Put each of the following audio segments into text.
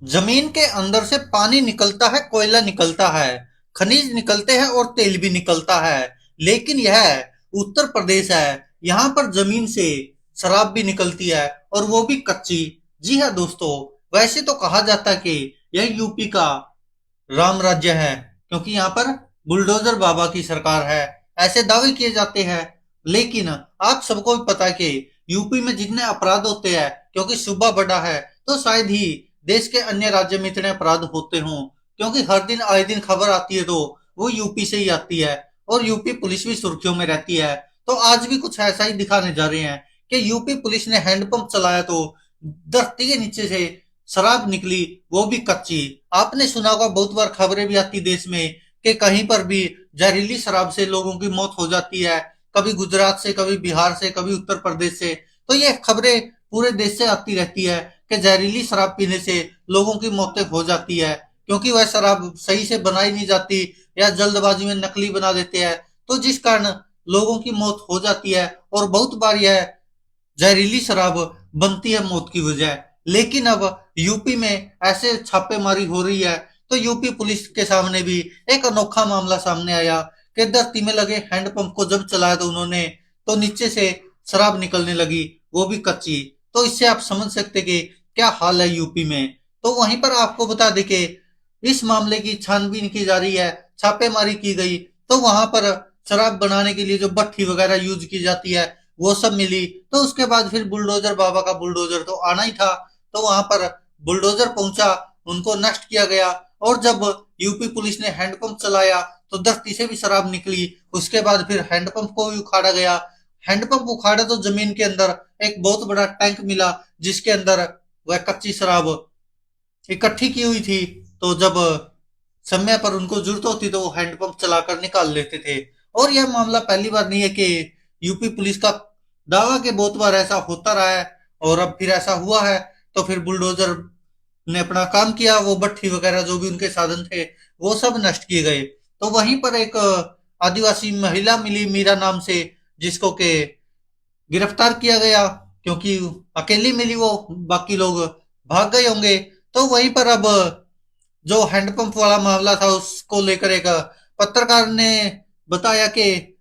जमीन के अंदर से पानी निकलता है, कोयला निकलता है, खनिज निकलते हैं और तेल भी निकलता है। लेकिन यह उत्तर प्रदेश है, यहाँ पर जमीन से शराब भी निकलती है और वो भी कच्ची। जी हाँ दोस्तों, वैसे तो कहा जाता है कि यह यूपी का राम राज्य है, क्योंकि यहाँ पर बुलडोजर बाबा की सरकार है, ऐसे दावे किए जाते हैं। लेकिन आप सबको भी पता है कि यूपी में जितने अपराध होते हैं, क्योंकि सूबा बड़ा है, तो शायद ही देश के अन्य राज्य में इतने अपराध होते हों। क्योंकि हर दिन आए दिन खबर आती है तो वो यूपी से ही आती है, और यूपी पुलिस भी सुर्खियों में रहती है। तो आज भी कुछ ऐसा ही दिखाने जा रहे हैं कि यूपी पुलिस ने हैंडपंप चलाया तो धरती के नीचे से शराब निकली, वो भी कच्ची। आपने सुना होगा, बहुत बार खबरें भी आती देश में कि कहीं पर भी जहरीली शराब से लोगों की मौत हो जाती है, कभी गुजरात से, कभी बिहार से, कभी उत्तर प्रदेश से। तो ये खबरें पूरे देश से आती रहती है कि जहरीली शराब पीने से लोगों की मौतें हो जाती है, क्योंकि वह शराब सही से बनाई नहीं जाती या जल्दबाजी में नकली बना देते हैं, तो जिस कारण लोगों की मौत हो जाती है। और बहुत बार यह जहरीली शराब बनती है मौत की वजह। लेकिन अब यूपी में ऐसे छापेमारी हो रही है, तो यूपी पुलिस के सामने भी एक अनोखा मामला सामने आया कि धरती में लगे हैंडपंप को जब चलाया तो उन्होंने, तो नीचे से शराब निकलने लगी, वो भी कच्ची। तो इससे आप समझ सकते कि क्या हाल है यूपी में। तो वहीं पर आपको बता दें कि इस मामले की छानबीन की जा रही है, छापेमारी की गई, तो वहां पर शराब बनाने के लिए जो भट्ठी वगैरह यूज की जाती है वो सब मिली। तो उसके बाद फिर बुलडोजर बाबा का बुलडोजर तो आना ही था, तो वहां पर बुलडोजर पहुंचा, उनको नष्ट किया गया। और जब यूपी पुलिस ने हैंडपंप चलाया तो धरती से भी शराब निकली। उसके बाद फिर हैंडपंप को भी उखाड़ा गया। हैंडपंप उखाड़ा तो जमीन के अंदर एक बहुत बड़ा टैंक मिला, जिसके अंदर वह कच्ची शराब इकट्ठी की हुई थी। तो जब समय पर उनको जरूरत होती तो वो हैंडपंप चलाकर निकाल लेते थे। और यह मामला पहली बार नहीं है कि यूपी पुलिस का दावा के बहुत बार ऐसा होता रहा है, और अब फिर ऐसा हुआ है। तो फिर बुलडोजर ने अपना काम किया, वो भट्ठी वगैरह जो भी उनके साधन थे वो सब नष्ट किए गए। तो वहीं पर एक आदिवासी महिला मिली मीरा नाम से, जिसको के गिरफ्तार किया गया, क्योंकि अकेली मिली वो, बाकी लोग भाग गए होंगे। तो वहीं पर अब जो हैंडपंप वाला मामला था उसको लेकर एक पत्रकार ने बताया कि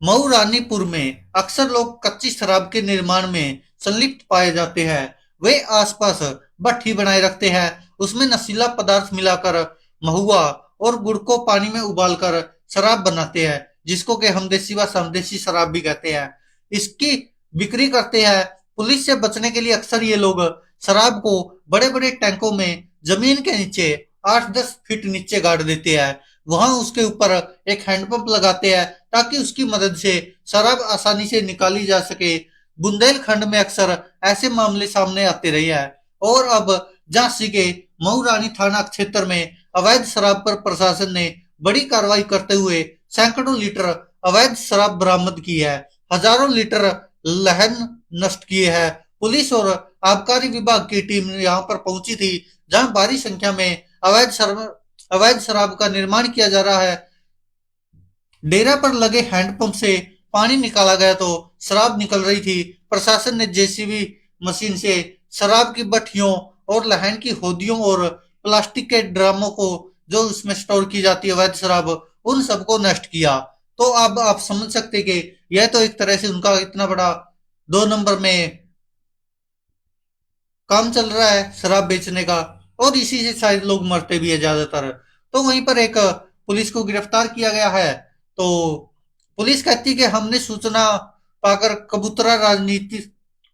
मऊ रानीपुर में अक्सर लोग कच्ची शराब के निर्माण में संलिप्त पाए जाते हैं। वे आसपास भट्ठी बनाए रखते हैं, उसमें नशीला पदार्थ मिलाकर महुआ और गुड़ को पानी में उबालकर शराब बनाते हैं, जिसको कि हम देसी व समदेशी शराब भी कहते हैं। इसकी बिक्री करते हैं। पुलिस से बचने के लिए अक्सर ये लोग शराब को बड़े बड़े टैंकों में जमीन के नीचे 8-10 फीट नीचे गाड़ देते हैं। वहां उसके ऊपर एक हैंडपंप लगाते हैं, ताकि उसकी मदद से शराब आसानी से निकाली जा सके। बुंदेलखंड में अक्सर ऐसे मामले सामने आते रहे हैं। और अब झांसी के मऊरानी थाना क्षेत्र में अवैध शराब पर प्रशासन ने बड़ी कार्रवाई करते हुए सैकड़ों लीटर अवैध शराब बरामद की है, हजारों लीटर लहन नष्ट किए हैं। पुलिस और आबकारी विभाग की टीम यहाँ पर पहुंची थी, जहां भारी संख्या में अवैध शराब का निर्माण किया जा रहा है। डेरा पर लगे हैंडपंप से पानी निकाला गया तो शराब निकल रही थी। प्रशासन ने जेसीबी मशीन से शराब की भट्टियों और लहन की होदियों और प्लास्टिक के ड्रामों को, जो उसमें स्टोर की जाती है अवैध शराब, उन सबको नष्ट किया। तो अब आप समझ सकते कि यह तो एक तरह से उनका इतना बड़ा 2 नंबर में काम चल रहा है शराब बेचने का, और इसी से शायद लोग मरते भी है ज्यादातर। तो वहीं पर एक पुलिस को गिरफ्तार किया गया है। तो पुलिस कहती है कि हमने सूचना पाकर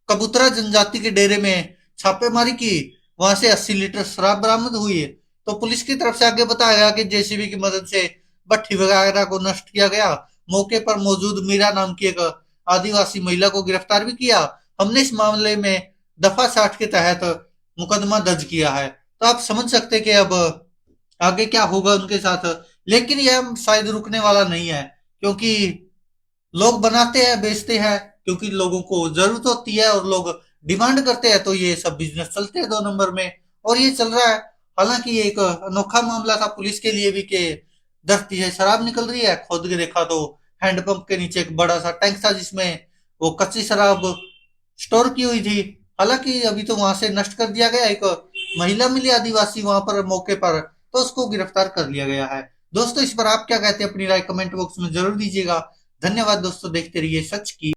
कबूतरा जनजाति के डेरे में छापेमारी की, वहां से 80 लीटर शराब बरामद हुई है। तो पुलिस की तरफ से आगे बताया गया कि जेसीबी की मदद से भट्ठी वगैरह को नष्ट किया गया। मौके पर मौजूद मीरा नाम की एक आदिवासी महिला को गिरफ्तार भी किया। हमने इस मामले में दफा 60 के तहत मुकदमा दर्ज किया है। तो आप समझ सकते हैं कि अब आगे क्या होगा उनके साथ। लेकिन यह शायद रुकने वाला नहीं है, क्योंकि लोग बनाते हैं, बेचते हैं, क्योंकि लोगों को जरूरत होती है और लोग डिमांड करते हैं, तो ये सब बिजनेस चलते हैं 2 नंबर में। और ये चल रहा है। हालांकि ये एक अनोखा मामला था पुलिस के लिए भी कि धरती से शराब निकल रही है। खोद के देखा तो हैंडपंप के नीचे एक बड़ा सा टैंक था, जिसमें वो कच्ची शराब स्टोर की हुई थी। हालांकि अभी तो वहां से नष्ट कर दिया गया। एक महिला मिली आदिवासी वहां पर मौके पर, तो उसको गिरफ्तार कर लिया गया है। दोस्तों, इस पर आप क्या कहते हैं? अपनी राय कमेंट बॉक्स में जरूर दीजिएगा। धन्यवाद दोस्तों, देखते रहिए सच की